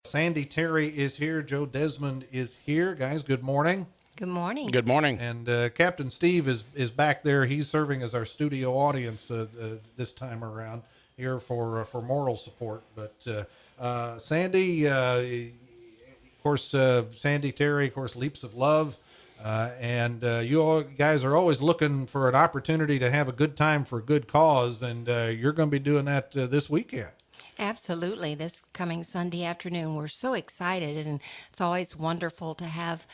Sandy Terry is here. Joe Desmond is here. Guys, good morning. Good morning. Good morning. And Captain Steve is back there. He's serving as our studio audience this time around here for moral support. But Sandy, of course, Sandy Terry, of course, Leaps of Love. And you all guys are always looking for an opportunity to have a good time for a good cause. And you're going to be doing that this weekend. Absolutely. This coming Sunday afternoon, we're so excited, and it's always wonderful to have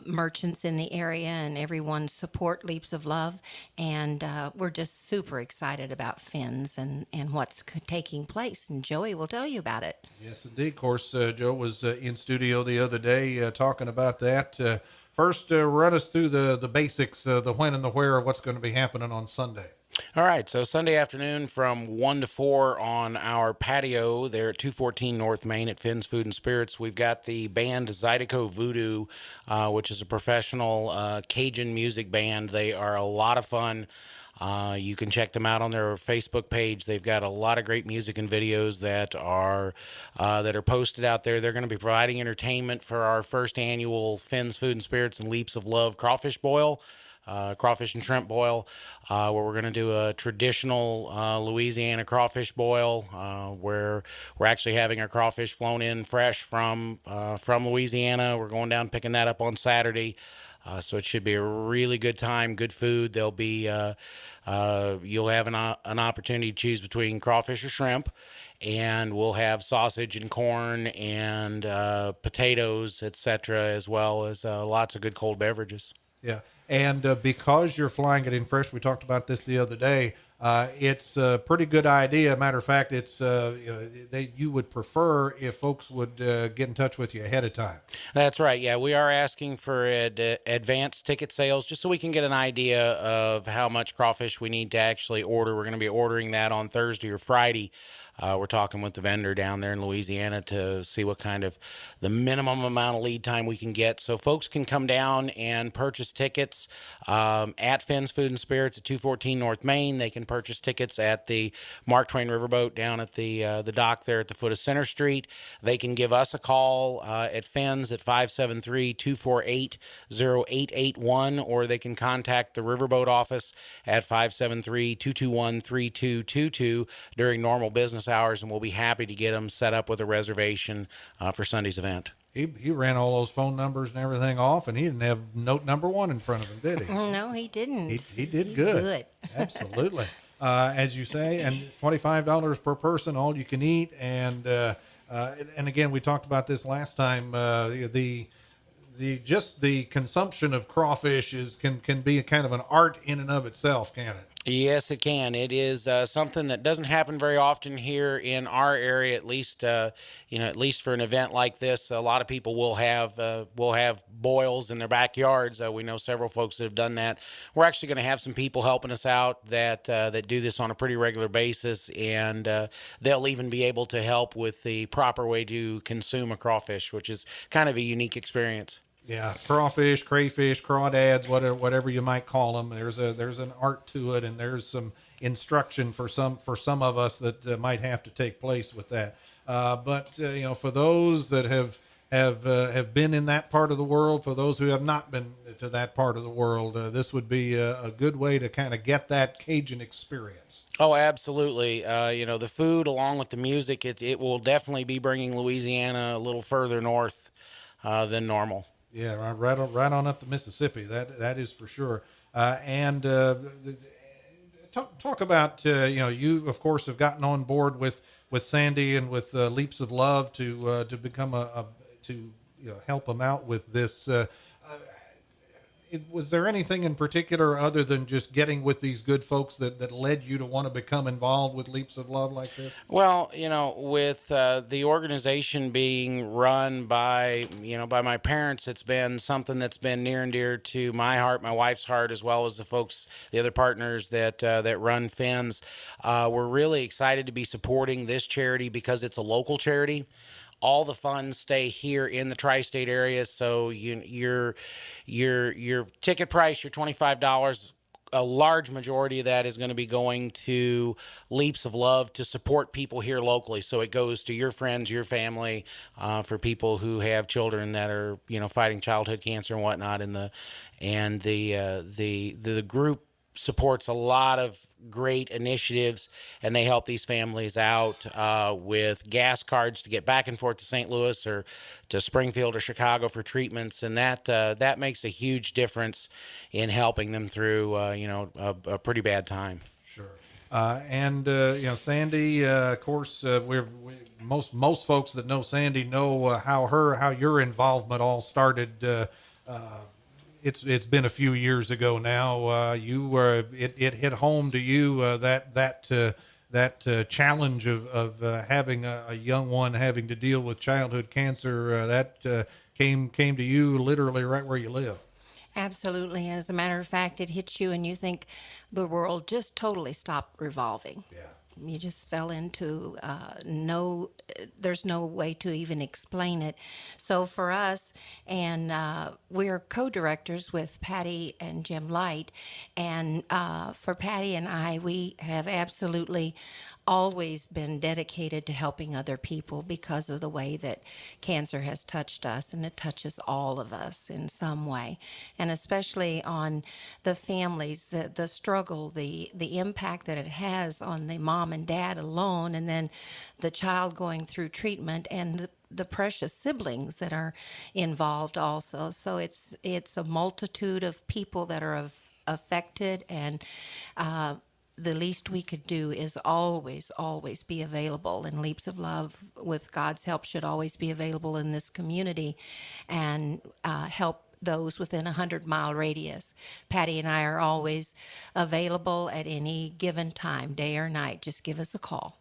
merchants in the area and everyone support Leaps of Love. And we're just super excited about Fins and what's taking place. And Joey will tell you about it. Yes, indeed. Of course, Joe was in studio the other day talking about that. First, run us through the basics, the when and the where of what's going to be happening on Sunday. All right, so Sunday afternoon from 1 to 4 on our patio there at 214 North Main at Finn's Food and Spirits, we've got the band Zydeco Voodoo, which is a professional Cajun music band. They are a lot of fun. You can check them out on their Facebook page. They've got a lot of great music and videos that are posted out there. They're going to be providing entertainment for our first annual Finn's Food and Spirits and Leaps of Love Crawfish Boil. Crawfish and Shrimp Boil, where we're going to do a traditional Louisiana crawfish boil, where we're actually having our crawfish flown in fresh from Louisiana. We're going down picking that up on Saturday. So it should be a really good time, good food. There'll be you'll have an opportunity to choose between crawfish or shrimp, and we'll have sausage and corn and potatoes, etc., as well as lots of good cold beverages. Yeah, and because you're flying it in fresh, we talked about this the other day. It's a pretty good idea. Matter of fact, it's you would prefer if folks would get in touch with you ahead of time. That's right. Yeah, we are asking for advanced ticket sales just so we can get an idea of how much crawfish we need to actually order. We're going to be ordering that on Thursday or Friday. We're talking with the vendor down there in Louisiana to see what kind of the minimum amount of lead time we can get. So folks can come down and purchase tickets at Finn's Food and Spirits at 214 North Main. They can purchase tickets at the Mark Twain Riverboat down at the dock there at the foot of Center Street. They can give us a call at Finn's at 573-248-0881, or they can contact the Riverboat office at 573-221-3222 during normal business hours, and we'll be happy to get them set up with a reservation for Sunday's event. He ran all those phone numbers and everything off, and he didn't have note number one in front of him, did he? No, he didn't. He did He's good. Absolutely. As you say, and $25 per person, all you can eat, and again, we talked about this last time. The consumption of crawfish can be a kind of an art in and of itself, can it? Yes, it can. It is something that doesn't happen very often here in our area, at least, at least for an event like this. A lot of people will have boils in their backyards. We know several folks that have done that. We're actually going to have some people helping us out that do this on a pretty regular basis, and they'll even be able to help with the proper way to consume a crawfish, which is kind of a unique experience. Yeah, crawfish, crayfish, crawdads, whatever you might call them. There's an art to it, and there's some instruction for some of us that might have to take place with that. But for those that have been in that part of the world, for those who have not been to that part of the world, this would be a good way to kind of get that Cajun experience. Oh, absolutely. The food along with the music, it will definitely be bringing Louisiana a little further north than normal. Yeah, right on up the Mississippi. That is for sure. And talk about you of course have gotten on board with Sandy and with Leaps of Love to become to help them out with this. Was there anything in particular other than just getting with these good folks that led you to want to become involved with Leaps of Love like this? Well, with the organization being run by my parents, it's been something that's been near and dear to my heart, my wife's heart, as well as the other partners that run Finn's. We're really excited to be supporting this charity because it's a local charity. All the funds stay here in the tri-state area, so your ticket price, your $25 a large majority of that is going to be going to Leaps of Love to support people here locally. So it goes to your friends, your family, for people who have children that are, fighting childhood cancer and whatnot. The group supports a lot of great initiatives, and they help these families out with gas cards to get back and forth to St. Louis or to Springfield or Chicago for treatments, and that makes a huge difference in helping them through a pretty bad time. Sure. Sandy, of course, most folks that know Sandy know how your involvement all started. It's been a few years ago now. It hit home to you that challenge of having a young one having to deal with childhood cancer. That came to you literally right where you live. Absolutely. And as a matter of fact, it hits you and you think the world just totally stopped revolving. Yeah. You just fell into there's no way to even explain it. So for us, and we're co-directors with Patty and Jim Light, and for Patty and I, we have absolutely always been dedicated to helping other people because of the way that cancer has touched us, and it touches all of us in some way, and especially on the families, the struggle, the impact that it has on the mom and dad alone, and then the child going through treatment, and the precious siblings that are involved also. So it's a multitude of people that are affected, and the least we could do is always be available. And Leaps of Love, with God's help, should always be available in this community and help those within a 100-mile radius. Patty and I are always available at any given time, day or night. Just give us a call.